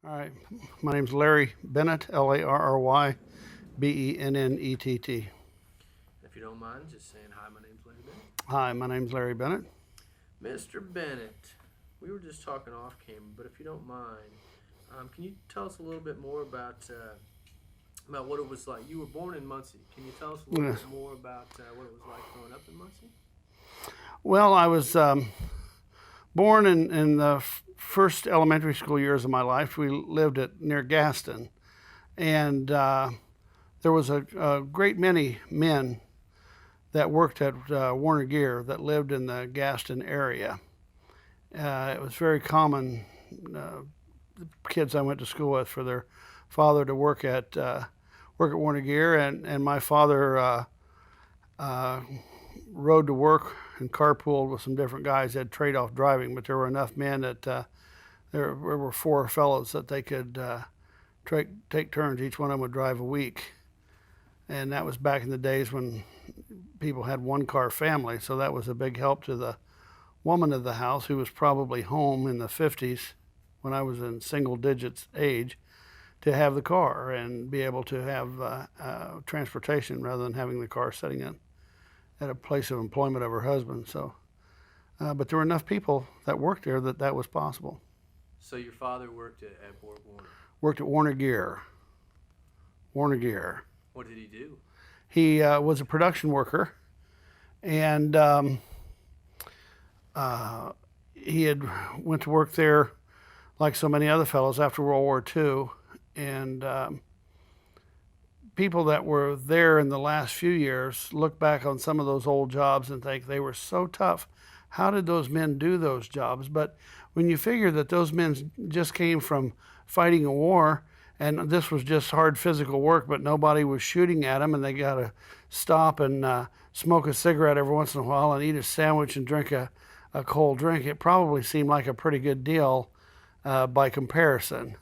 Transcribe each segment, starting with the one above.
All right, my name's Larry Bennett, Larrybennett. If you don't mind, just saying hi, my name's Larry Bennett. Hi, my name's Larry Bennett. Mr. Bennett, we were just talking off camera, but if you don't mind, can you tell us a little bit more about what it was like? You were born in Muncie. Can you tell us a little Yes. bit more about what it was like growing up in Muncie? Well, I was born in the first elementary school years of my life. We lived near Gaston, and there was a great many men that worked at Warner Gear that lived in the Gaston area. It was very common, the kids I went to school with, for their father to work at Warner Gear, and my father rode to work and carpooled with some different guys that trade-off driving, but there were enough men that there were four fellows that they could take turns. Each one of them would drive a week, and that was back in the days when people had one-car family, so that was a big help to the woman of the house, who was probably home in the 50s when I was in single digits age, to have the car and be able to have transportation rather than having the car sitting at a place of employment of her husband. So, but there were enough people that worked there that was possible. So your father worked at BorgWarner. Worked at Warner Gear. Warner Gear. What did he do? He was a production worker, and he had went to work there like so many other fellows after World War II, and people that were there in the last few years look back on some of those old jobs and think they were so tough. How did those men do those jobs? But when you figure that those men just came from fighting a war, and this was just hard physical work, but nobody was shooting at them, and they got to stop and smoke a cigarette every once in a while and eat a sandwich and drink a cold drink, it probably seemed like a pretty good deal by comparison.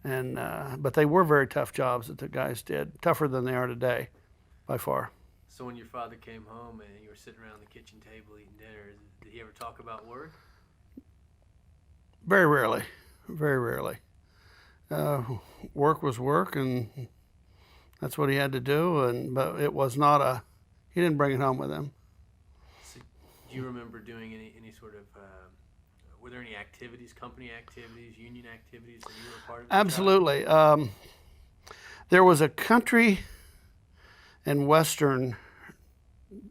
And but they were very tough jobs that the guys did, tougher than they are today, by far. So when your father came home and you were sitting around the kitchen table eating dinner, did he ever talk about work? Very rarely, very rarely. Work was work, and that's what he had to do. But it was not he didn't bring it home with him. So do you remember doing any sort of were there any activities, company activities, union activities that you were a part of? Absolutely. There was a country and western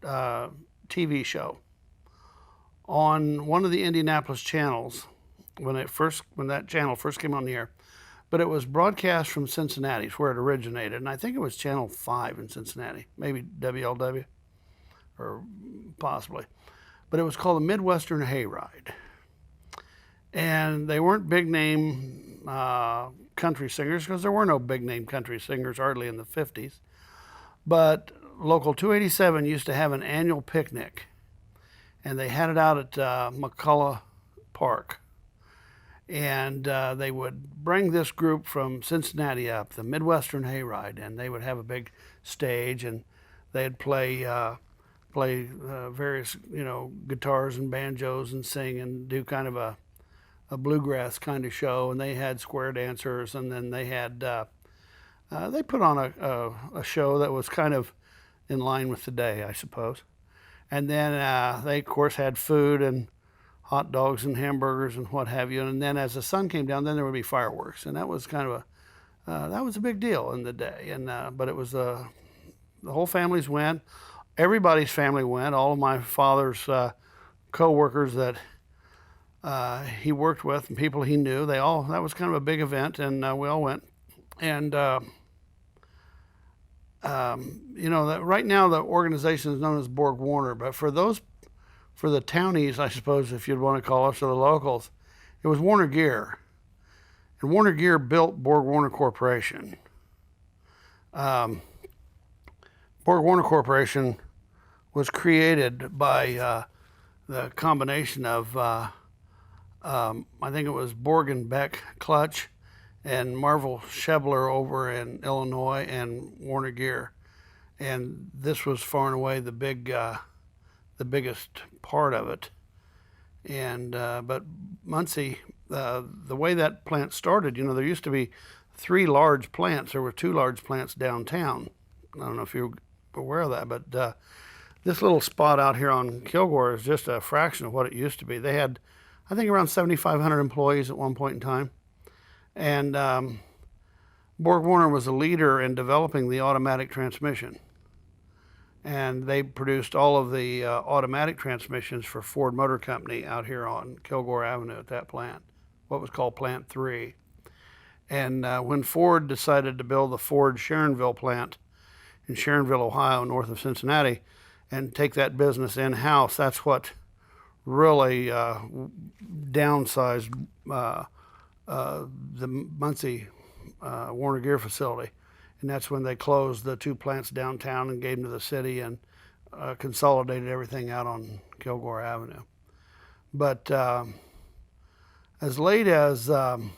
TV show on one of the Indianapolis channels when that channel first came on the air. But it was broadcast from Cincinnati, where it originated, and I think it was Channel 5 in Cincinnati, maybe WLW, or possibly. But it was called the Midwestern Hayride. And they weren't big name country singers, because there were no big name country singers hardly in the 50s. But Local 287 used to have an annual picnic, and they had it out at McCullough Park. And they would bring this group from Cincinnati up, the Midwestern Hayride, and they would have a big stage, and they'd play various, guitars and banjos and sing and do kind of a bluegrass kind of show. And they had square dancers, and then they had they put on a show that was kind of in line with the day, I suppose. And then they of course had food and hot dogs and hamburgers and what have you. And then as the sun came down, then there would be fireworks, and that was kind of that was a big deal in the day. And but it was the whole families went, everybody's family went. All of my father's co-workers that he worked with and people he knew, that was kind of a big event, and we all went. And that right now the organization is known as BorgWarner, but for the townies, I suppose, if you'd want to call us, or the locals, it was Warner Gear. And Warner Gear built BorgWarner Corporation. BorgWarner Corporation was created by the combination of, I think it was Borg and Beck Clutch and Marvel Schebler over in Illinois, and Warner Gear. And this was far and away the biggest part of it. And but Muncie the way that plant started, there used to be 3 large plants. There were 2 large plants downtown. I don't know if you're aware of that, but this little spot out here on Kilgore is just a fraction of what it used to be. They had, I think, around 7,500 employees at one point in time. And BorgWarner was a leader in developing the automatic transmission. And they produced all of the automatic transmissions for Ford Motor Company out here on Kilgore Avenue at that plant, what was called Plant 3. And when Ford decided to build the Ford Sharonville plant in Sharonville, Ohio, north of Cincinnati, and take that business in-house, that's what really downsized the Muncie Warner Gear facility. And that's when they closed the 2 plants downtown and gave them to the city and consolidated everything out on Kilgore Avenue. But as late as, I'm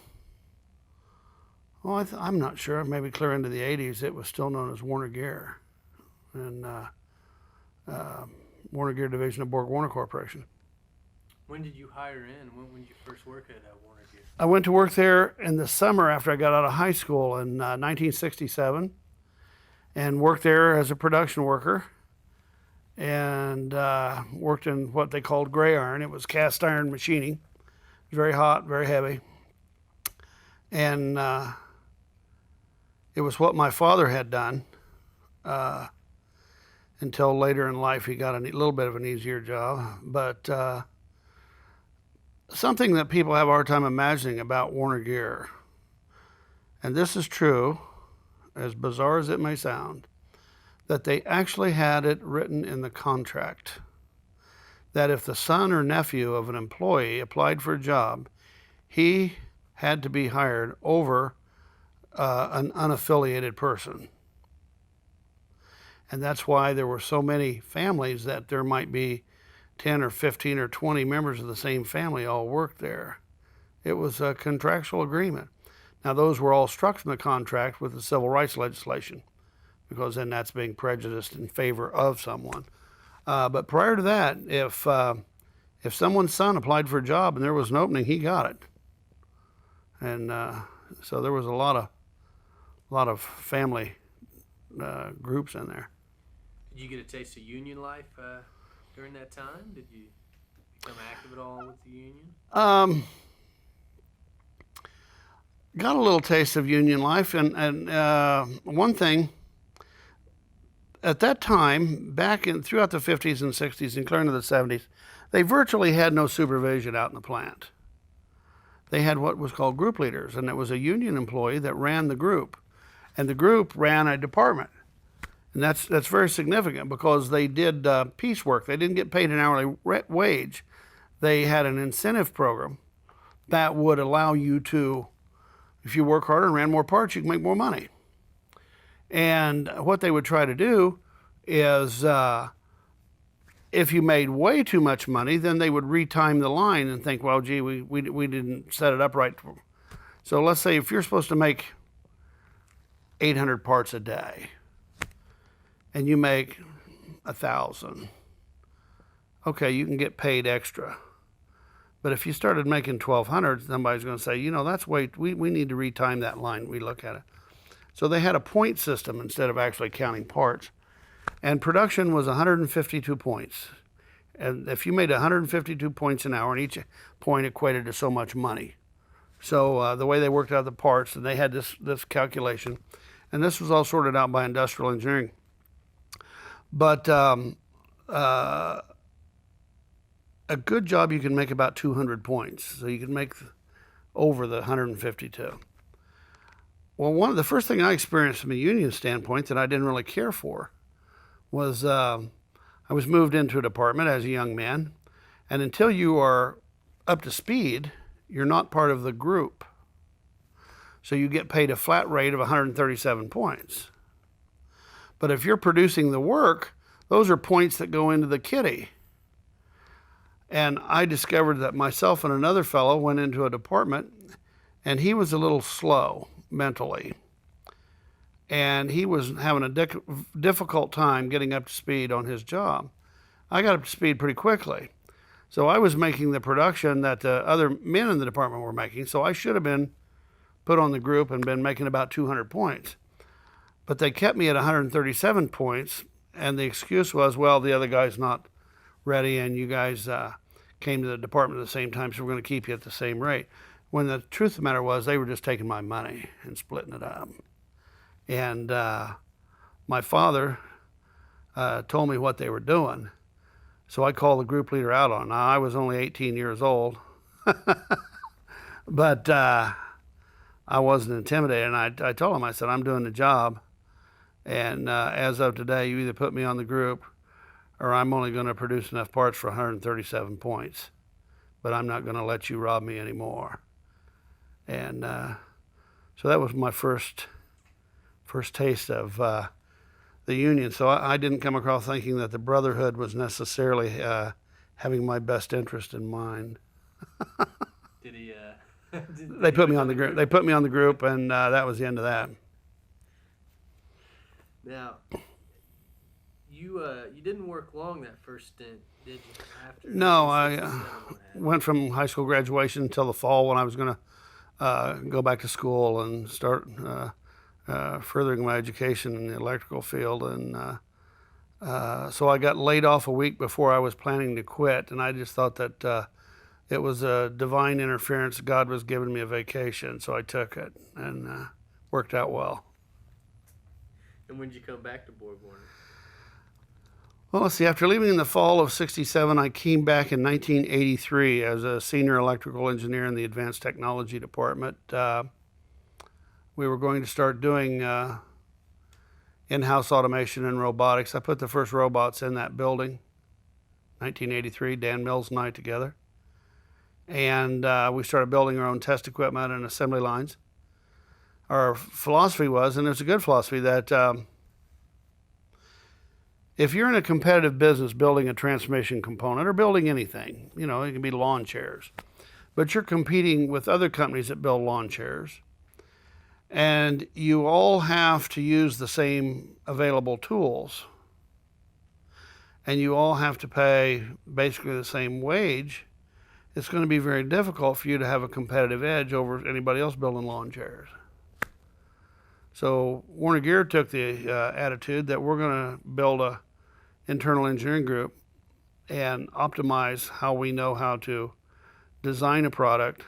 not sure, maybe clear into the 80s, it was still known as Warner Gear, and Warner Gear division of BorgWarner Corporation. When did you hire in? When did you first work at Warner Gear? I went to work there in the summer after I got out of high school in 1967, and worked there as a production worker, and worked in what they called gray iron. It was cast iron machining, very hot, very heavy, and it was what my father had done until later in life he got a little bit of an easier job. But something that people have a hard time imagining about Warner Gear, and this is true, as bizarre as it may sound, that they actually had it written in the contract that if the son or nephew of an employee applied for a job, he had to be hired over an unaffiliated person. And that's why there were so many families that there might be 10 or 15 or 20 members of the same family all worked there. It was a contractual agreement. Now, those were all struck from the contract with the civil rights legislation, because then that's being prejudiced in favor of someone. But prior to that, if someone's son applied for a job and there was an opening, he got it. And so there was a lot of family groups in there. Did you get a taste of union life during that time? Did you become active at all with the union? Got a little taste of union life, and one thing, at that time, throughout the 50s and 60s and clear into the 70s, they virtually had no supervision out in the plant. They had what was called group leaders, and it was a union employee that ran the group, and the group ran a department. And that's very significant, because they did piecework. They didn't get paid an hourly wage. They had an incentive program that would allow you to, if you work harder and ran more parts, you can make more money. And what they would try to do is, if you made way too much money, then they would retime the line and think, well, gee, we didn't set it up right. So let's say if you're supposed to make 800 parts a day, and you make 1,000, okay, you can get paid extra. But if you started making 1,200, somebody's going to say, that's way, we need to retime that line. We look at it. So they had a point system instead of actually counting parts. And production was 152 points. And if you made 152 points an hour, and each point equated to so much money. So the way they worked out the parts, and they had this calculation, and this was all sorted out by industrial engineering. But a good job, you can make about 200 points. So you can make over the 152. Well, the first thing I experienced from a union standpoint that I didn't really care for was I was moved into a department as a young man, and until you are up to speed, you're not part of the group. So you get paid a flat rate of 137 points. But if you're producing the work, those are points that go into the kitty. And I discovered that myself and another fellow went into a department, and he was a little slow mentally. And he was having a difficult time getting up to speed on his job. I got up to speed pretty quickly. So I was making the production that the other men in the department were making, so I should have been put on the group and been making about 200 points. But they kept me at 137 points, and the excuse was, well, the other guy's not ready, and you guys came to the department at the same time, so we're going to keep you at the same rate. When the truth of the matter was, they were just taking my money and splitting it up. And my father told me what they were doing. So I called the group leader out on it. Now, I was only 18 years old, but I wasn't intimidated. And I told him, I said, I'm doing the job. And as of today, you either put me on the group or I'm only going to produce enough parts for 137 points. But I'm not going to let you rob me anymore. And so that was my first taste of the union. So I didn't come across thinking that the brotherhood was necessarily having my best interest in mind. Did he? They put me on the group. They put me on the group, and that was the end of that. Now, you didn't work long that first stint, did you? After No, I went from high school graduation until the fall when I was going to go back to school and start furthering my education in the electrical field. And so I got laid off a week before I was planning to quit, and I just thought that it was a divine interference. God was giving me a vacation, so I took it, and worked out well. And when did you come back to BorgWarner? Well, let's see. After leaving in the fall of '67, I came back in 1983 as a senior electrical engineer in the advanced technology department. We were going to start doing in-house automation and robotics. I put the first robots in that building, 1983, Dan Mills and I together. And we started building our own test equipment and assembly lines. Our philosophy was, and it's a good philosophy, that if you're in a competitive business building a transmission component or building anything, you know, it can be lawn chairs, but you're competing with other companies that build lawn chairs, and you all have to use the same available tools, and you all have to pay basically the same wage, it's going to be very difficult for you to have a competitive edge over anybody else building lawn chairs. So Warner Gear took the attitude that we're going to build a internal engineering group and optimize how we know how to design a product,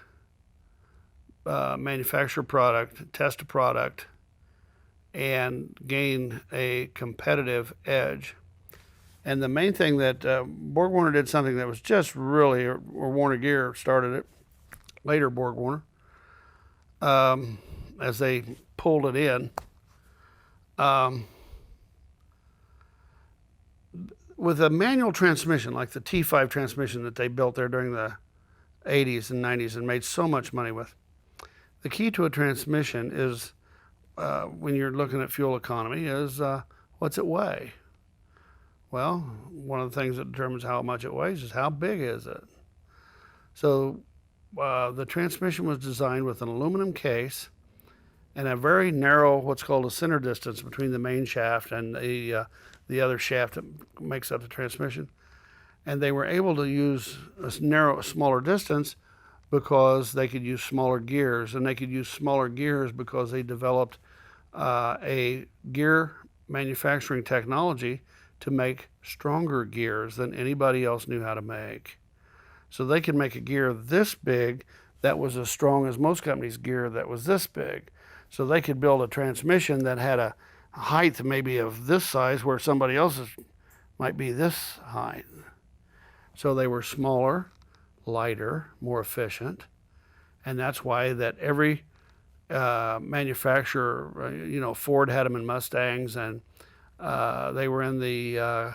manufacture a product, test a product, and gain a competitive edge. And the main thing that BorgWarner did something that was just really, or Warner Gear started it, later BorgWarner, as they pulled it in. With a manual transmission, like the T5 transmission that they built there during the 80s and 90s and made so much money with, the key to a transmission is, when you're looking at fuel economy, is what's it weigh? Well, one of the things that determines how much it weighs is how big is it. So the transmission was designed with an aluminum case and a very narrow, what's called a center distance between the main shaft and the other shaft that makes up the transmission. And they were able to use a smaller distance because they could use smaller gears, and they could use smaller gears because they developed a gear manufacturing technology to make stronger gears than anybody else knew how to make. So they could make a gear this big that was as strong as most companies' gear that was this big. So they could build a transmission that had a height maybe of this size where somebody else's might be this height. So they were smaller, lighter, more efficient, and that's why that every manufacturer, Ford had them in Mustangs, and they were in the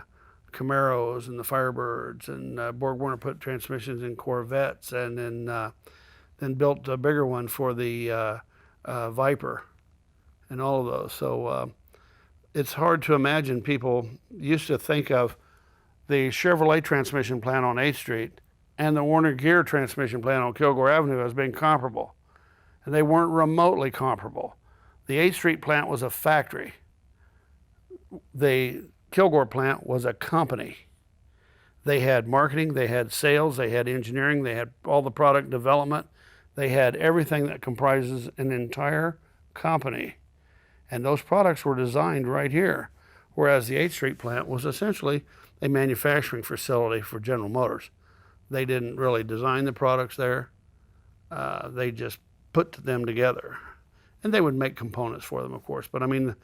Camaros and the Firebirds, and BorgWarner put transmissions in Corvettes, and then built a bigger one for the Viper and all of those. So it's hard to imagine. People used to think of the Chevrolet transmission plant on 8th Street and the Warner Gear transmission plant on Kilgore Avenue as being comparable, and they weren't remotely comparable. The 8th Street plant was a factory. The Kilgore plant was a company. They had marketing, they had sales, they had engineering, they had all the product development. They had everything that comprises an entire company. And those products were designed right here. Whereas the 8th Street plant was essentially a manufacturing facility for General Motors. They didn't really design the products there. They just put them together. And they would make components for them, of course. But I mean,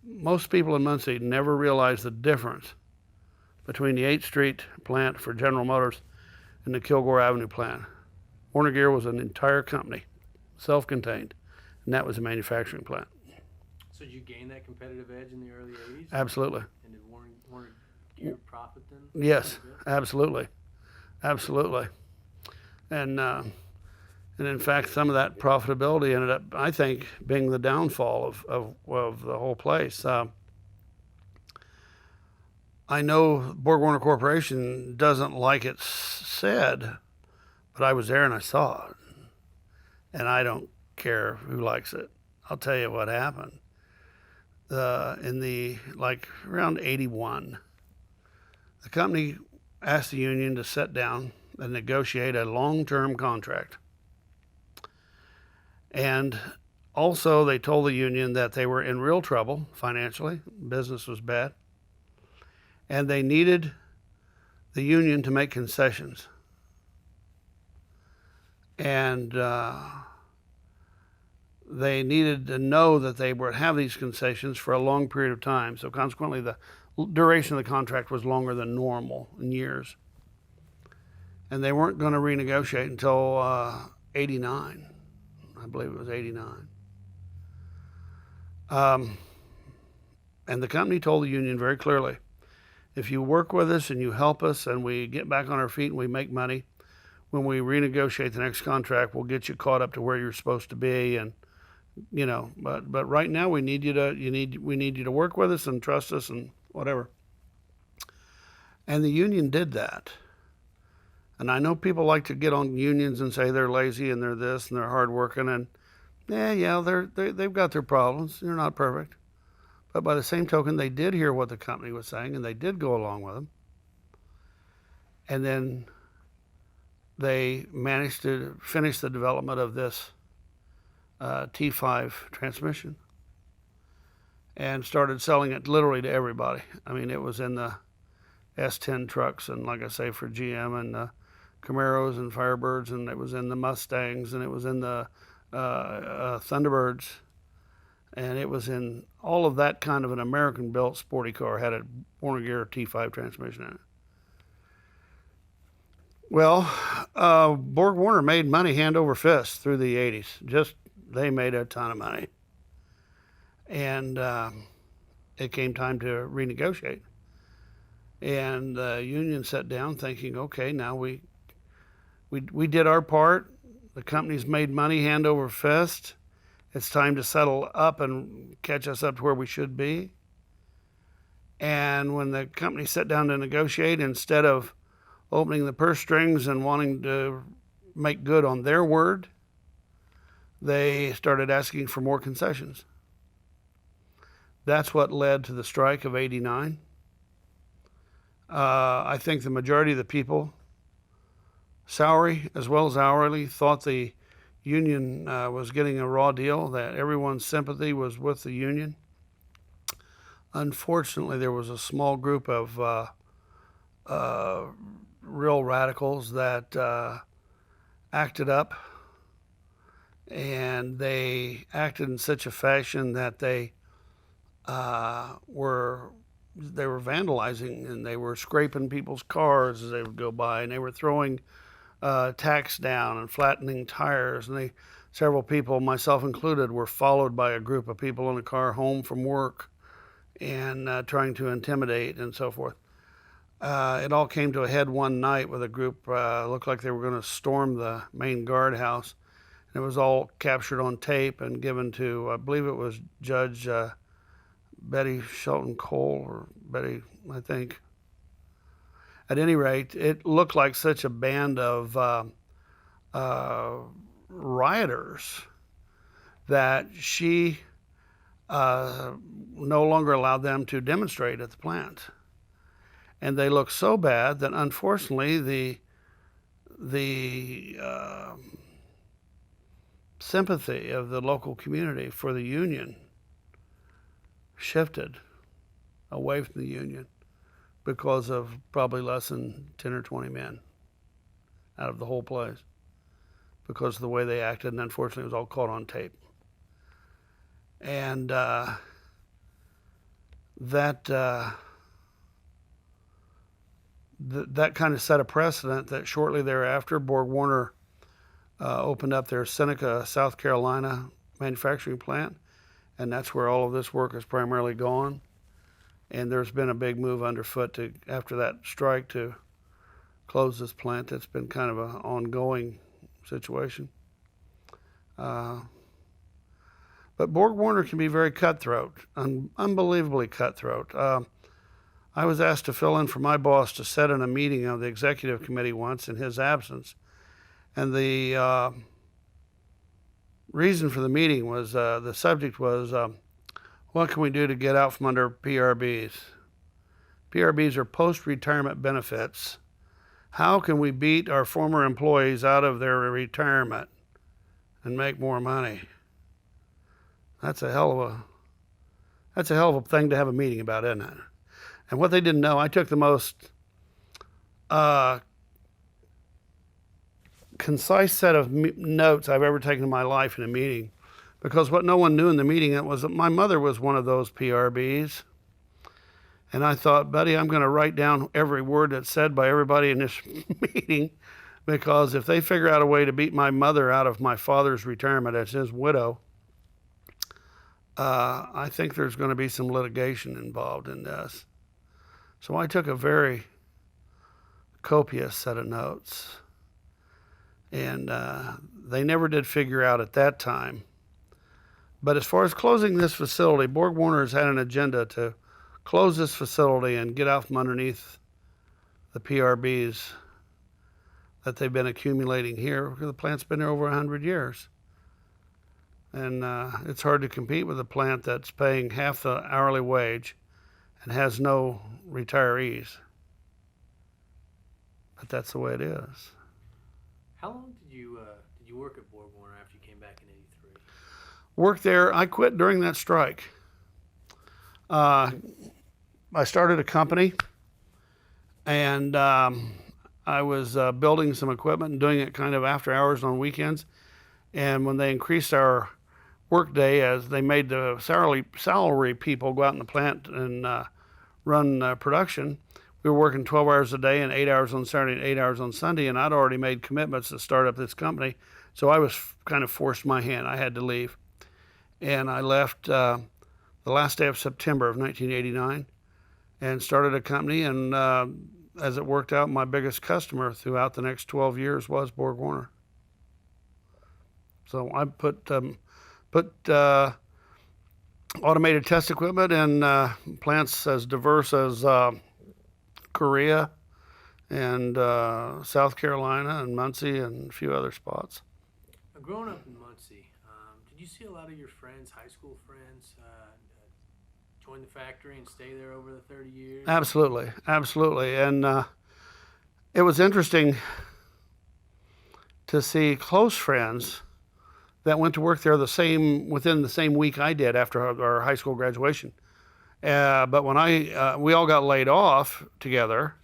most people in Muncie never realized the difference between the 8th Street plant for General Motors and the Kilgore Avenue plant. Warner Gear was an entire company, self-contained, and that was a manufacturing plant. So did you gain that competitive edge in the early 80s? Absolutely. And did Warner Gear profit then? Yes, absolutely. Absolutely. And in fact, some of that profitability ended up, I think, being the downfall of the whole place. I know BorgWarner Corporation doesn't like it said, but I was there and I saw it. And I don't care who likes it. I'll tell you what happened. Around 81, the company asked the union to sit down and negotiate a long-term contract. And also they told the union that they were in real trouble financially. Business was bad. And they needed the union to make concessions. And they needed to know that they would have these concessions for a long period of time. So consequently, the duration of the contract was longer than normal in years. And they weren't going to renegotiate until 89. I believe it was 89. And the company told the union very clearly, if you work with us and you help us and we get back on our feet and we make money, when we renegotiate the next contract, we'll get you caught up to where you're supposed to be. And but right now we need you to work with us and trust us and whatever. And the union did that. And I know people like to get on unions and say they're lazy and they're this and they're hardworking, and they've got their problems. They're not perfect. But by the same token, they did hear what the company was saying and they did go along with them. And then they managed to finish the development of this T5 transmission and started selling it literally to everybody. I mean, it was in the S10 trucks and, like I say, for GM and the Camaros and Firebirds, and it was in the Mustangs, and it was in the Thunderbirds, and it was in all of that kind of an American-built sporty car, had a Warner Gear T5 transmission in it. Well, BorgWarner made money hand over fist through the 80s. They made a ton of money. And it came time to renegotiate. And the union sat down thinking, okay, now we did our part. The company's made money hand over fist. It's time to settle up and catch us up to where we should be. And when the company sat down to negotiate, instead of opening the purse strings and wanting to make good on their word, they started asking for more concessions. That's what led to the strike of 89. I think the majority of the people, salary as well as hourly, thought the union was getting a raw deal, that everyone's sympathy was with the union. Unfortunately, there was a small group of real radicals that acted up, and they acted in such a fashion that they were vandalizing, and they were scraping people's cars as they would go by, and they were throwing tacks down and flattening tires, and several people, myself included, were followed by a group of people in a car home from work and trying to intimidate and so forth. It all came to a head one night with a group looked like they were going to storm the main guardhouse. And it was all captured on tape and given to, I believe it was Judge Betty Shelton Cole, or Betty, I think. At any rate, it looked like such a band of rioters that she no longer allowed them to demonstrate at the plant. and they look so bad that unfortunately the sympathy of the local community for the union shifted away from the union because of probably less than 10 or 20 men out of the whole place because of the way they acted, and unfortunately it was all caught on tape. And that kind of set a precedent that shortly thereafter BorgWarner opened up their Seneca, South Carolina manufacturing plant, and that's where all of this work is primarily gone. And there's been a big move underfoot after that strike to close this plant. It's been kind of an ongoing situation. But BorgWarner can be very cutthroat, unbelievably cutthroat. I was asked to fill in for my boss to sit in a meeting of the executive committee once in his absence. And the reason for the meeting was, the subject was, what can we do to get out from under PRBs? PRBs are post-retirement benefits. How can we beat our former employees out of their retirement and make more money? That's a hell of a thing to have a meeting about, isn't it? And what they didn't know, I took the most concise set of notes I've ever taken in my life in a meeting, because what no one knew in the meeting was that my mother was one of those PRBs. And I thought, buddy, I'm going to write down every word that's said by everybody in this meeting, because if they figure out a way to beat my mother out of my father's retirement as his widow, I think there's going to be some litigation involved in this. So I took a very copious set of notes. And they never did figure out at that time. But as far as closing this facility, BorgWarner has had an agenda to close this facility and get out from underneath the PRBs that they've been accumulating here, because the plant's been there over 100 years. And it's hard to compete with a plant that's paying half the hourly wage and has no retirees. But that's the way it is. How long did you work at BorgWarner after you came back in '83? Worked there. I quit during that strike. I started a company, and I was building some equipment and doing it kind of after hours on weekends. And when they increased our work day, as they made the salary people go out in the plant and run production, we were working 12 hours a day and 8 hours on Saturday and 8 hours on Sunday, and I'd already made commitments to start up this company, so I was kind of forced my hand. I had to leave. And I left the last day of September of 1989 and started a company, and as it worked out, my biggest customer throughout the next 12 years was BorgWarner. So I put automated test equipment in plants as diverse as Korea and South Carolina and Muncie and a few other spots. Growing up in Muncie, did you see a lot of your friends, high school friends, join the factory and stay there over the 30 years? Absolutely. And it was interesting to see close friends that went to work there within the same week I did after our high school graduation. But when we all got laid off together,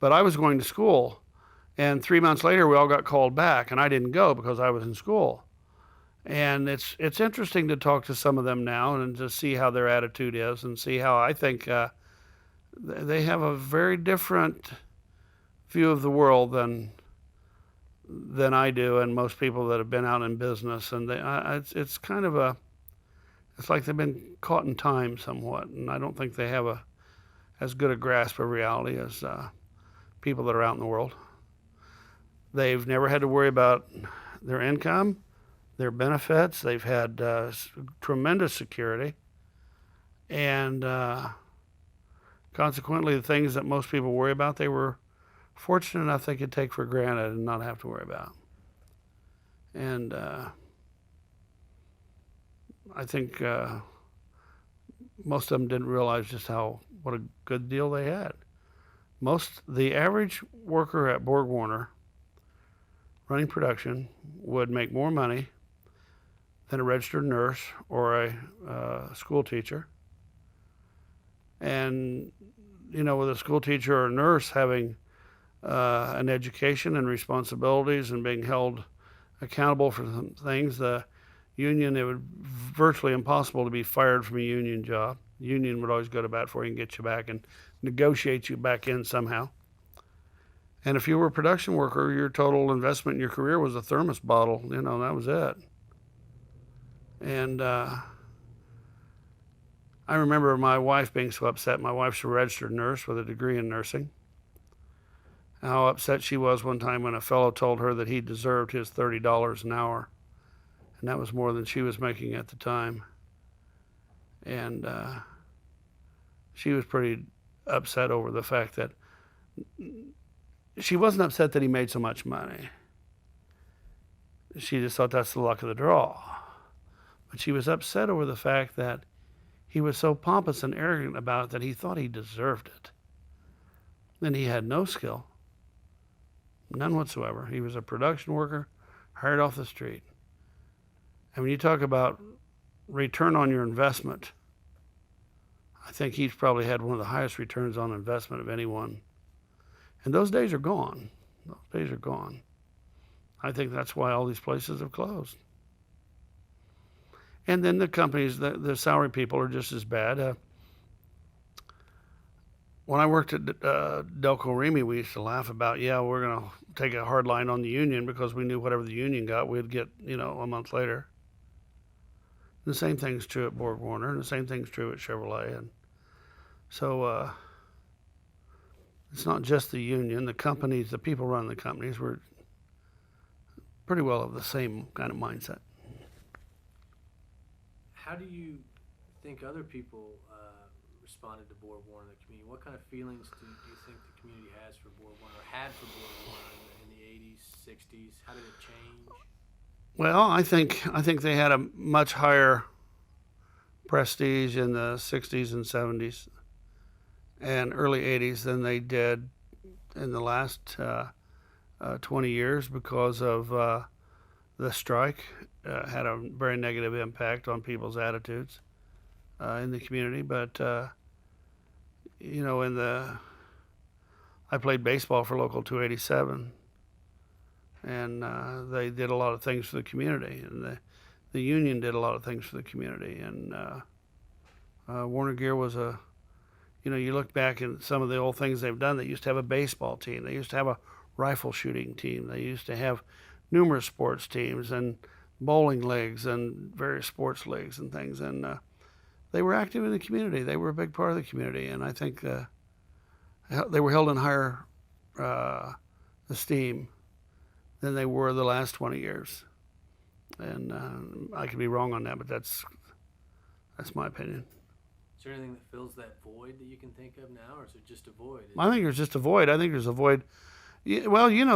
but I was going to school, and 3 months later we all got called back, and I didn't go because I was in school. And it's interesting to talk to some of them now and to see how their attitude is and see how I think they have a very different view of the world than I do, and most people that have been out in business. And it's kind of it's like they've been caught in time somewhat, and I don't think they have as good a grasp of reality as people that are out in the world. They've never had to worry about their income, their benefits. They've had tremendous security, and consequently, the things that most people worry about, they were fortunate enough they could take for granted and not have to worry about. And I think most of them didn't realize just what a good deal they had. The average worker at BorgWarner running production would make more money than a registered nurse or a school teacher. And, with a school teacher or a nurse having an education and responsibilities and being held accountable for some things, the union, it would virtually impossible to be fired from a union job. The union would always go to bat for you and get you back and negotiate you back in somehow. And if you were a production worker, your total investment in your career was a thermos bottle. That was it. And I remember my wife being so upset. My wife's a registered nurse with a degree in nursing. How upset she was one time when a fellow told her that he deserved his $30 an hour. And that was more than she was making at the time. And she was pretty upset over the fact that she wasn't upset that he made so much money. She just thought that's the luck of the draw. But she was upset over the fact that he was so pompous and arrogant about it that he thought he deserved it. And he had no skill, none whatsoever. He was a production worker hired off the street. And when you talk about return on your investment, I think he's probably had one of the highest returns on investment of anyone. And those days are gone. Those days are gone. I think that's why all these places have closed. And then the companies, the salary people are just as bad. When I worked at Delco Remy, we used to laugh about, we're going to take a hard line on the union because we knew whatever the union got, we'd get, a month later. And the same thing's true at BorgWarner, and the same thing's true at Chevrolet. And so it's not just the union. The companies, the people running the companies were pretty well of the same kind of mindset. How do you think other people responded to BorgWarner in the community? What kind of feelings do you think the community has for BorgWarner, or had for BorgWarner in the 80s, 60s? How did it change? Well, I think they had a much higher prestige in the 60s and 70s and early 80s than they did in the last 20 years because of the strike. Had a very negative impact on people's attitudes in the community. But, I played baseball for Local 287, and they did a lot of things for the community, and the union did a lot of things for the community. And Warner Gear was you look back at some of the old things they've done. They used to have a baseball team. They used to have a rifle shooting team. They used to have numerous sports teams and bowling leagues and various sports leagues and things. And they were active in the community. They were a big part of the community. And I think they were held in higher esteem than they were the last 20 years. And I could be wrong on that, but that's my opinion. Is there anything that fills that void that you can think of now, or is it just a void? I think there's just a void. I think there's a void. Well, in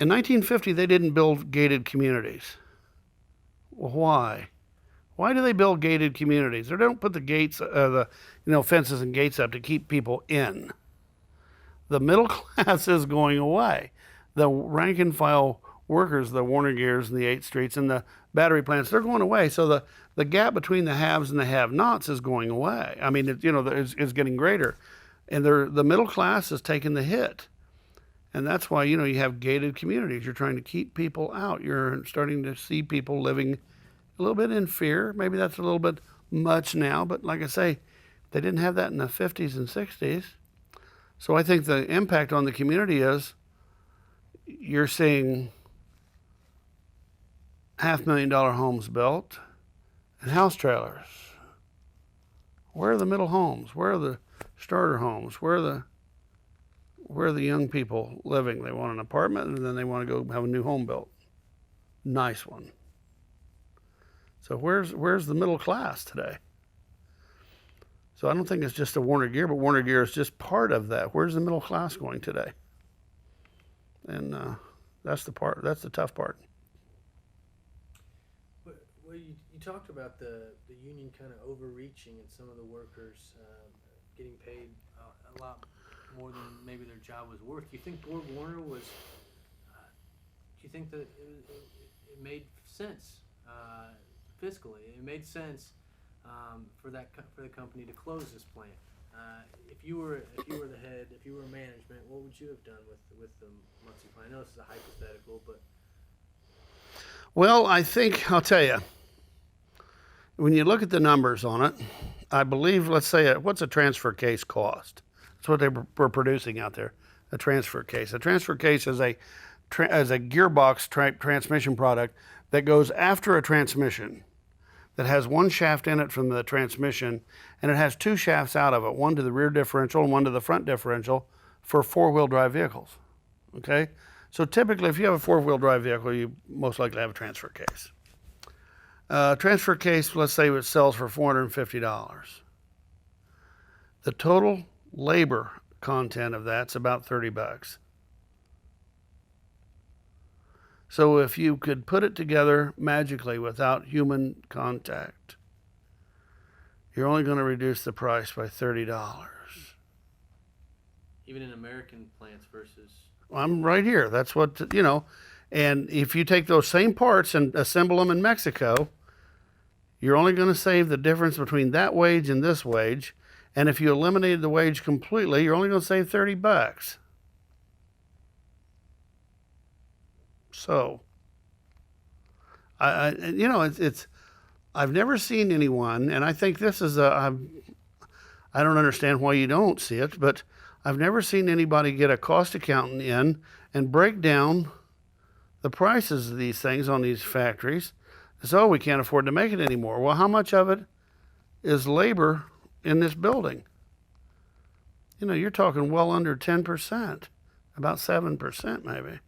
1950, they didn't build gated communities. Well, why? Why do they build gated communities? They don't put the gates, fences and gates up to keep people in. The middle class is going away. The rank and file workers, the Warner Gears and the 8th Streets and the battery plants, they're going away. So the gap between the haves and the have-nots is going away. I mean, it's getting greater. And the middle class is taking the hit. And that's why, you have gated communities. You're trying to keep people out. You're starting to see people living a little bit in fear. Maybe that's a little bit much now. But like I say, they didn't have that in the 50s and 60s. So I think the impact on the community is you're seeing $500,000 homes built and house trailers. Where are the middle homes? Where are the starter homes? Where are the young people living? They want an apartment and then they want to go have a new home built. Nice one. So where's the middle class today? So I don't think it's just a Warner Gear, but Warner Gear is just part of that. Where's the middle class going today? And that's the tough part. Well, you talked about the union kind of overreaching and some of the workers getting paid a lot more than maybe their job was worth. Do you think BorgWarner was? Do you think that it made sense fiscally? It made sense for the company to close this plant. If you were the head, if you were management, what would you have done with the Muncie plant? I know this is a hypothetical, but Well, I think I'll tell you. When you look at the numbers on it, I believe, let's say, what's a transfer case cost? That's what they were producing out there. A transfer case. A transfer case is a gearbox type transmission product that goes after a transmission, that has one shaft in it from the transmission, and it has two shafts out of it, one to the rear differential and one to the front differential for four-wheel drive vehicles. Okay? So typically, if you have a four-wheel drive vehicle, you most likely have a transfer case. Transfer case, let's say it sells for $450. The total labor content of that's about $30. So if you could put it together magically without human contact, you're only going to reduce the price by $30. even in American plants versus I'm right here. That's what, and if you take those same parts and assemble them in Mexico, you're only going to save the difference between that wage and this wage. And if you eliminated the wage completely, you're only going to save $30. So, it's I've never seen anyone, and I think this is I don't understand why you don't see it, but I've never seen anybody get a cost accountant in and break down the prices of these things on these factories. So we can't afford to make it anymore. Well, how much of it is labor in this building? You're talking well under 10%, about 7% maybe.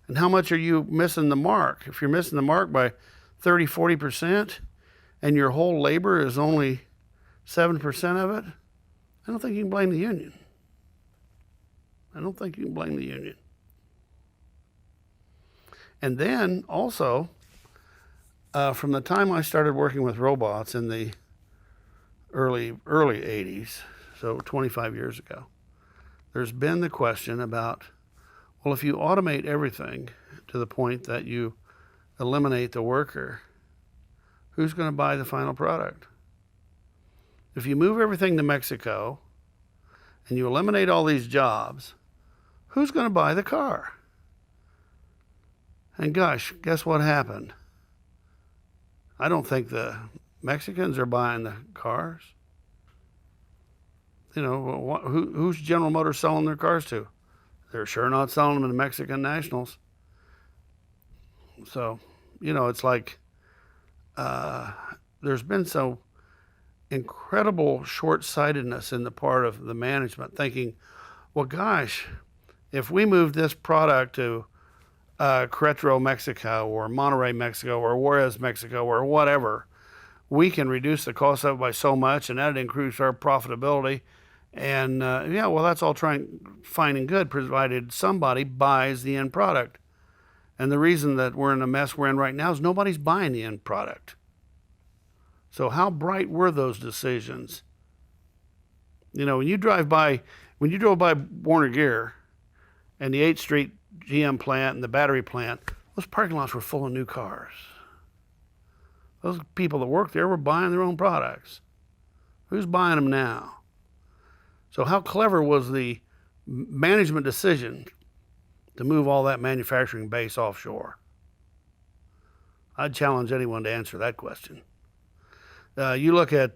And how much are you missing the mark? If you're missing the mark by 30, 40%, and your whole labor is only 7% of it, I don't think you can blame the union. And then also, from the time I started working with robots in the early 80s, so 25 years ago, there's been the question about, well, if you automate everything to the point that you eliminate the worker, who's going to buy the final product? If you move everything to Mexico and you eliminate all these jobs, who's going to buy the car? And gosh, guess what happened? I don't think the Mexicans are buying the cars. Who's General Motors selling their cars to? They're sure not selling them to Mexican nationals. So, it's like there's been so incredible short-sightedness in the part of the management thinking, well, gosh, if we move this product to Querétaro, Mexico, or Monterrey, Mexico, or Juarez, Mexico, or whatever, we can reduce the cost of it by so much, and that'd increase our profitability. And that's all fine and good, provided somebody buys the end product. And the reason that we're in the mess we're in right now is nobody's buying the end product. So how bright were those decisions? When you drove by Warner Gear and the 8th Street GM plant and the battery plant, those parking lots were full of new cars. Those people that worked there were buying their own products. Who's buying them now? So how clever was the management decision to move all that manufacturing base offshore? I'd challenge anyone to answer that question. You look at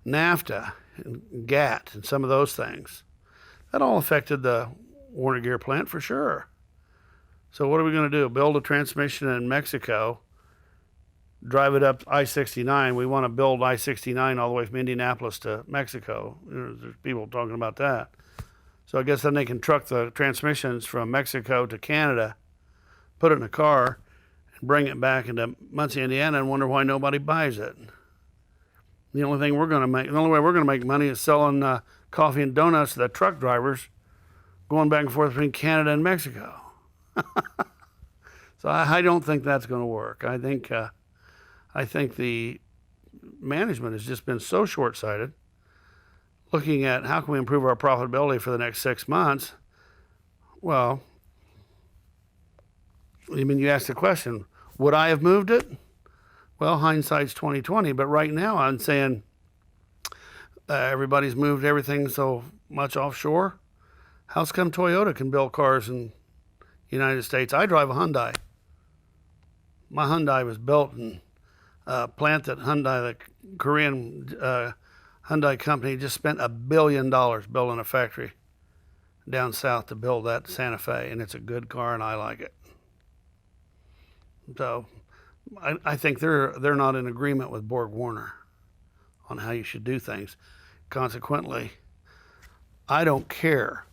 NAFTA and GATT and some of those things. That all affected the Warner Gear plant for sure. So what are we going to do? Build a transmission in Mexico, drive it up I-69. We want to build I-69 all the way from Indianapolis to Mexico. There's people talking about that. So I guess then they can truck the transmissions from Mexico to Canada, put it in a car, and bring it back into Muncie, Indiana, and wonder why nobody buys it. The only way we're going to make money is selling coffee and donuts to the truck drivers going back and forth between Canada and Mexico. So I don't think that's going to work. I think the management has just been so short-sighted, looking at how can we improve our profitability for the next 6 months. Well, I mean, you asked the question, would I have moved it? Well, hindsight's 2020, but right now I'm saying everybody's moved everything so much offshore. How's come Toyota can build cars in the United States? I drive a Hyundai. My Hyundai was built in a plant that Hyundai, the Korean Hyundai company, just spent $1 billion building a factory down south to build that Santa Fe, and it's a good car, and I like it. So I think they're not in agreement with BorgWarner on how you should do things. Consequently, I don't care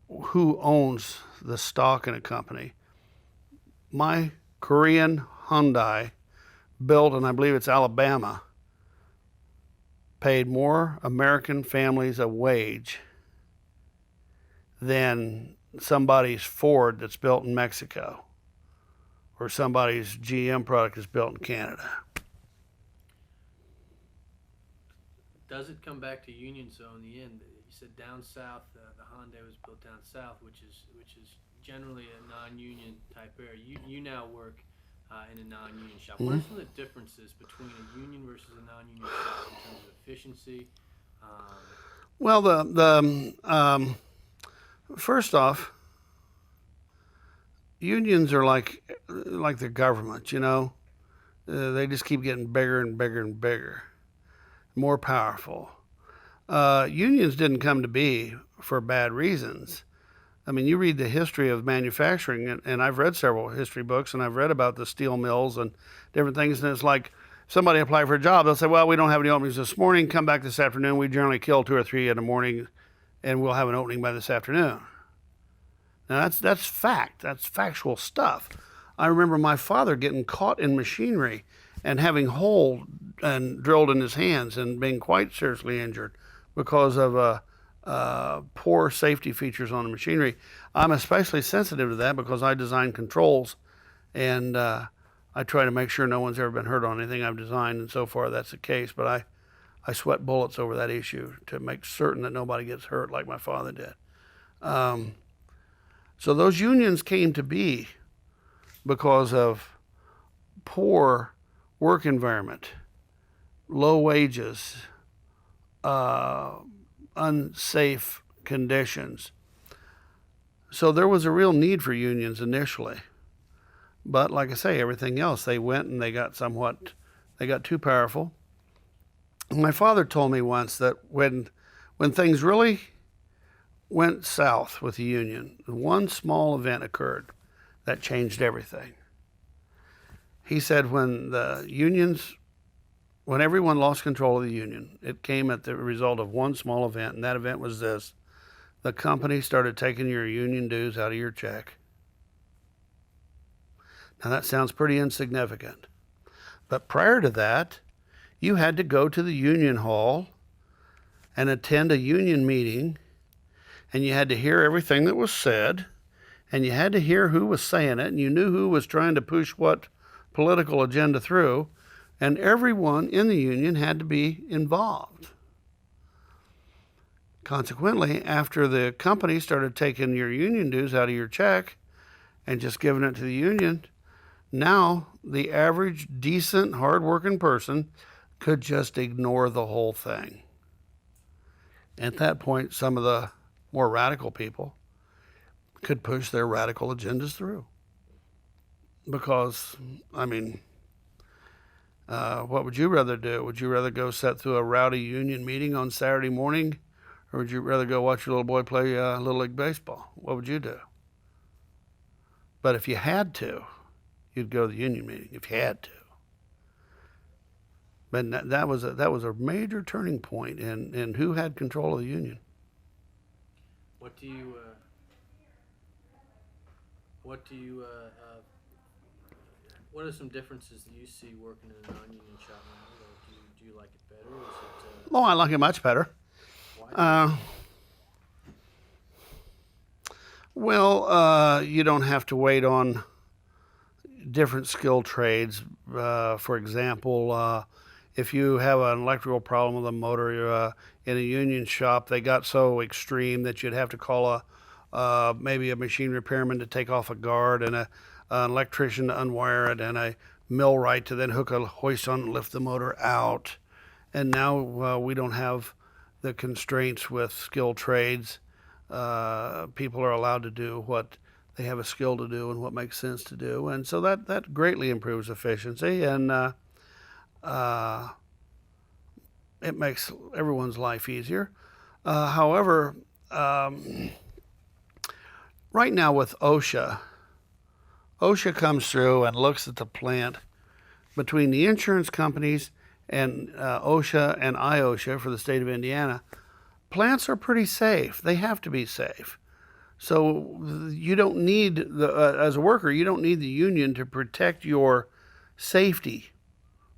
who owns the stock in a company. My Korean Hyundai, built in, I believe it's Alabama, paid more American families a wage than somebody's Ford that's built in Mexico, or somebody's GM product that's built in Canada. Does it come back to unions though in the end? You said down south, the Hyundai was built down south, which is generally a non-union type area. You now work in a non-union shop. What are some of the differences between a union versus a non-union shop in terms of efficiency? Well, the first off, unions are like the government. You know, they just keep getting bigger and bigger and bigger, more powerful. Unions didn't come to be for bad reasons. I mean, you read the history of manufacturing, and I've read several history books, and I've read about the steel mills and different things, and it's like somebody apply for a job, they'll say, well, we don't have any openings this morning, come back this afternoon. We generally kill 2 or 3 in the morning, and we'll have an opening by this afternoon. Now, that's fact. That's factual stuff. I remember my father getting caught in machinery and having hole and drilled in his hands and being quite seriously injured because of poor safety features on the machinery. I'm especially sensitive to that because I design controls, and I try to make sure no one's ever been hurt on anything I've designed, and so far that's the case. But I sweat bullets over that issue to make certain that nobody gets hurt like my father did. So those unions came to be because of poor work environment, low wages, unsafe conditions. So there was a real need for unions initially. But like I say, everything else, they went and they got too powerful. My father told me once that when things really went south with the union, one small event occurred that changed everything. He said when everyone lost control of the union, it came at the result of one small event, and that event was this: the company started taking your union dues out of your check. Now that sounds pretty insignificant, but prior to that, you had to go to the union hall and attend a union meeting, and you had to hear everything that was said, and you had to hear who was saying it, and you knew who was trying to push what political agenda through, and everyone in the union had to be involved. Consequently, after the company started taking your union dues out of your check and just giving it to the union, now the average, decent, hard-working person could just ignore the whole thing. At that point, some of the more radical people could push their radical agendas through. Because, I mean, what would you rather do? Would you rather go sit through a rowdy union meeting on Saturday morning, or would you rather go watch your little boy play Little League Baseball? What would you do? But if you had to, you'd go to the union meeting, if you had to. But that was a major turning point in who had control of the union. What are some differences that you see working in a non-union shop now? Do you like it better? Or is it, Oh, I like it much better. Why? Well, you don't have to wait on different skill trades. For example, if you have an electrical problem with a motor in a union shop, they got so extreme that you'd have to call maybe a machine repairman to take off a guard and an electrician to unwire it and a millwright to then hook a hoist on and lift the motor out. And now we don't have the constraints with skilled trades. People are allowed to do what they have a skill to do and what makes sense to do. And so that greatly improves efficiency, and it makes everyone's life easier. However, right now with OSHA comes through and looks at the plant between the insurance companies and OSHA and IOSHA for the state of Indiana. Plants are pretty safe. They have to be safe. So you don't need, as a worker, you don't need the union to protect your safety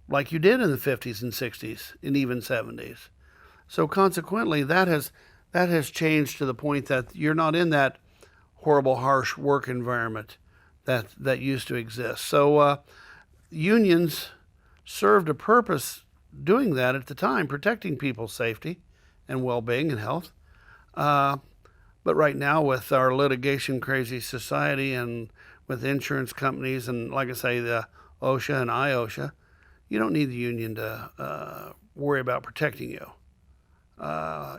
like you did in the 50s and 60s and even 70s. So consequently, that has changed to the point that you're not in that horrible, harsh work environment that used to exist. So unions served a purpose doing that at the time, protecting people's safety and well-being and health. But right now, with our litigation-crazy society and with insurance companies and, like I say, the OSHA and IOSHA, you don't need the union to worry about protecting you.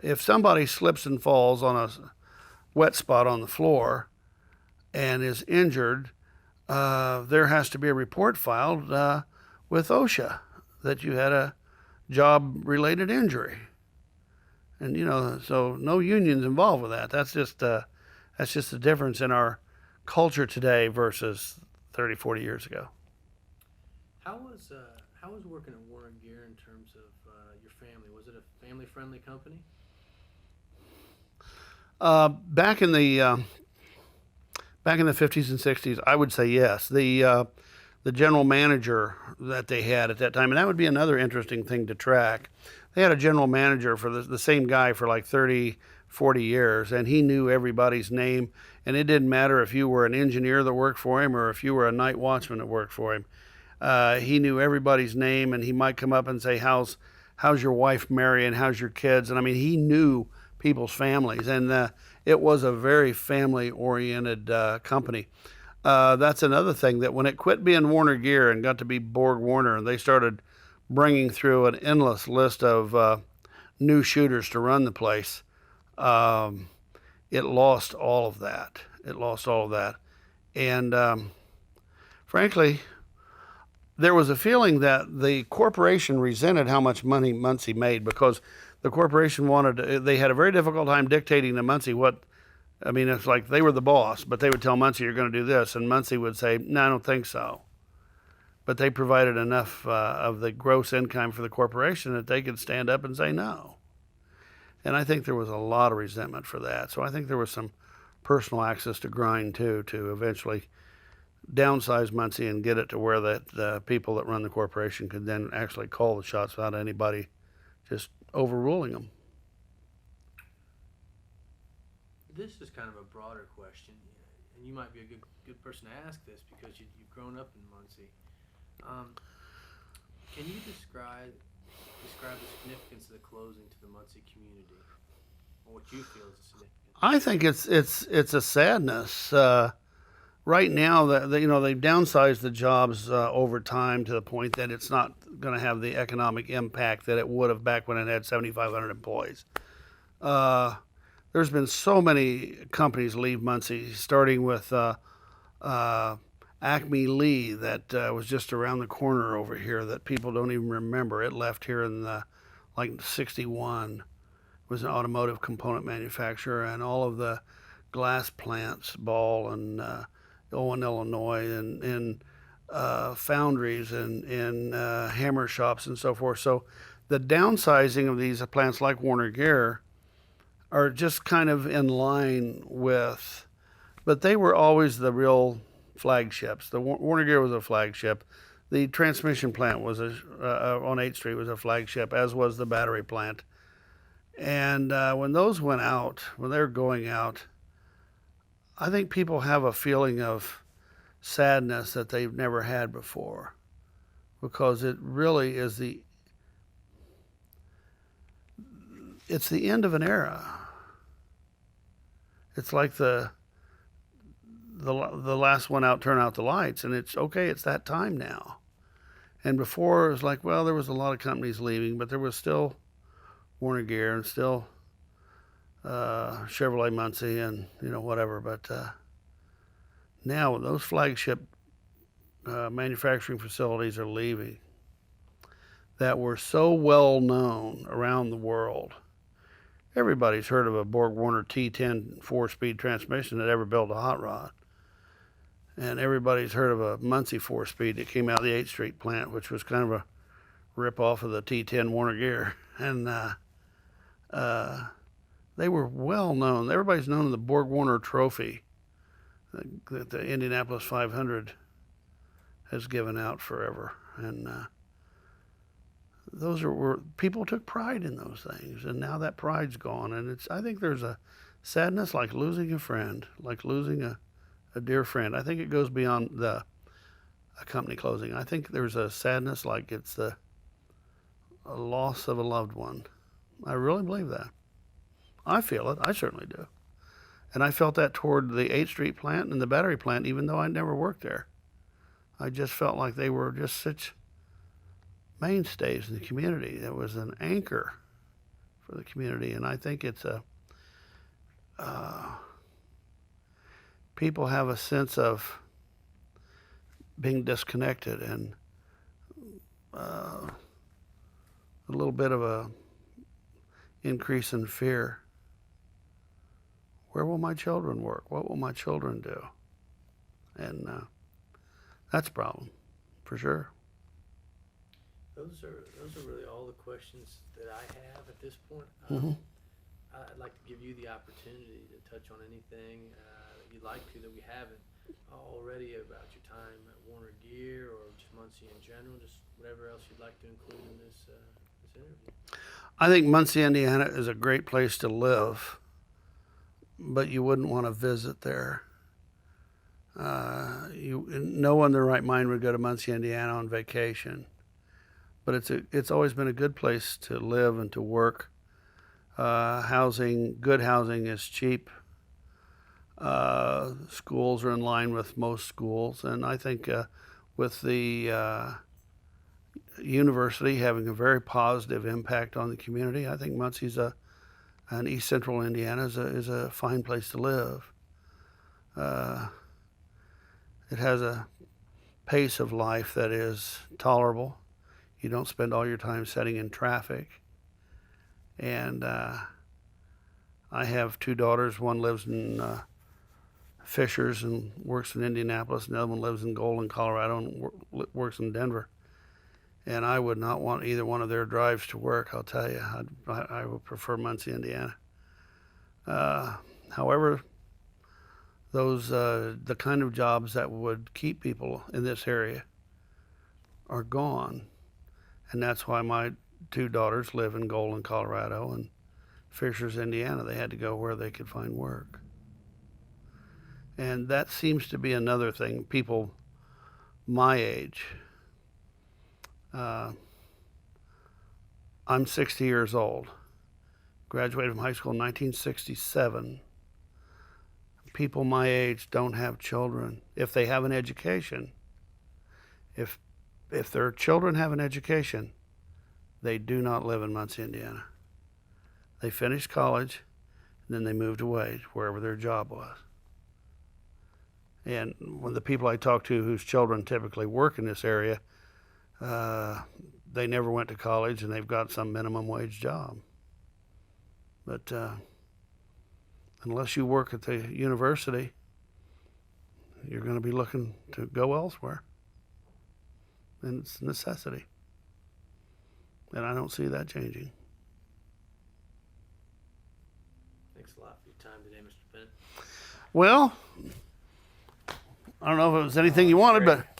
If somebody slips and falls on a wet spot on the floor and is injured, there has to be a report filed with OSHA that you had a job-related injury. And, so no unions involved with that. That's just the difference in our culture today versus 30, 40 years ago. How was working at Warner Gear in terms of your family? Was it a family-friendly company? Back in the 50s and 60s, I would say yes. The general manager that they had at that time, and that would be another interesting thing to track. They had a general manager for the same guy for like 30, 40 years, and he knew everybody's name, and it didn't matter if you were an engineer that worked for him or if you were a night watchman that worked for him. He knew everybody's name, and he might come up and say, how's your wife Mary, and how's your kids? And I mean, he knew people's families, and it was a very family-oriented company. That's another thing, that when it quit being Warner Gear and got to be BorgWarner, and they started bringing through an endless list of new shooters to run the place, it lost all of that. And frankly, there was a feeling that the corporation resented how much money Muncie made, because the corporation they had a very difficult time dictating to Muncie it's like they were the boss, but they would tell Muncie, you're going to do this, and Muncie would say, no, I don't think so. But they provided enough of the gross income for the corporation that they could stand up and say no. And I think there was a lot of resentment for that. So I think there was some personal axis to grind, too, to eventually downsize Muncie and get it to where the people that run the corporation could then actually call the shots without anybody just overruling them. This is kind of a broader question, and you might be a good person to ask this because you've grown up in Muncie. Can you describe the significance of the closing to the Muncie community, or what you feel is significant? I think it's a sadness. Right now, they've downsized the jobs over time to the point that it's not going to have the economic impact that it would have back when it had 7,500 employees. There's been so many companies leave Muncie, starting with Acme Lee that was just around the corner over here that people don't even remember. It left here in like 61. It was an automotive component manufacturer, and all of the glass plants, Ball and Owen, Illinois, and foundries and hammer shops and so forth. So the downsizing of these plants like Warner Gear are just kind of in line with, but they were always the real flagships. The Warner Gear was a flagship. The transmission plant was on 8th Street was a flagship, as was the battery plant. And when those went out, when they were going out, I think people have a feeling of sadness that they've never had before, because it really is it's the end of an era. It's like the last one out, turn out the lights, and it's okay, it's that time now. And before, it was like, well, there was a lot of companies leaving, but there was still Warner Gear and still Chevrolet Muncie and, whatever. But now those flagship manufacturing facilities are leaving that were so well known around the world. Everybody's heard of a BorgWarner T10 4-speed transmission that ever built a hot rod. And everybody's heard of a Muncie 4-speed that came out of the 8th Street plant, which was kind of a rip-off of the T10 Warner Gear. And they were well known. Everybody's known the BorgWarner trophy that the Indianapolis 500 has given out forever. And those were people took pride in those things, and now that pride's gone. And I think there's a sadness like losing a friend, like losing a dear friend. I think it goes beyond a company closing. I think there's a sadness like it's a loss of a loved one. I really believe that. I feel it. I certainly do. And I felt that toward the 8th Street plant and the battery plant, even though I never worked there. I just felt like they were just such mainstays in the community. It was an anchor for the community, and I think it's people have a sense of being disconnected and a little bit of a increase in fear. Where will my children work? What will my children do? And that's a problem, for sure. Those are really all the questions that I have at this point. I'd like to give you the opportunity to touch on anything that you'd like to that we haven't already about your time at Warner Gear or just Muncie in general, just whatever else you'd like to include in this interview. I think Muncie, Indiana is a great place to live, but you wouldn't want to visit there. No one in their right mind would go to Muncie, Indiana on vacation. But it's always been a good place to live and to work. Good housing is cheap. Schools are in line with most schools, and I think with the university having a very positive impact on the community, I think Muncie's and East Central Indiana is a fine place to live. It has a pace of life that is tolerable. You don't spend all your time sitting in traffic. And I have 2 daughters. One lives in Fishers and works in Indianapolis, and the other one lives in Golden, Colorado, and works in Denver. And I would not want either one of their drives to work, I'll tell you. I would prefer Muncie, Indiana. However, the kind of jobs that would keep people in this area are gone. And that's why my 2 daughters live in Golden, Colorado, and Fishers, Indiana. They had to go where they could find work. And that seems to be another thing. People my age, I'm 60 years old, graduated from high school in 1967. People my age don't have children. If they have an education, if their children have an education, they do not live in Muncie, Indiana. They finished college, and then they moved away to wherever their job was. And when the people I talk to whose children typically work in this area, they never went to college, and they've got some minimum wage job. But unless you work at the university, you're going to be looking to go elsewhere. And it's a necessity. And I don't see that changing. Thanks a lot for your time today, Mr. Bennett. Well, I don't know if it was anything you wanted, but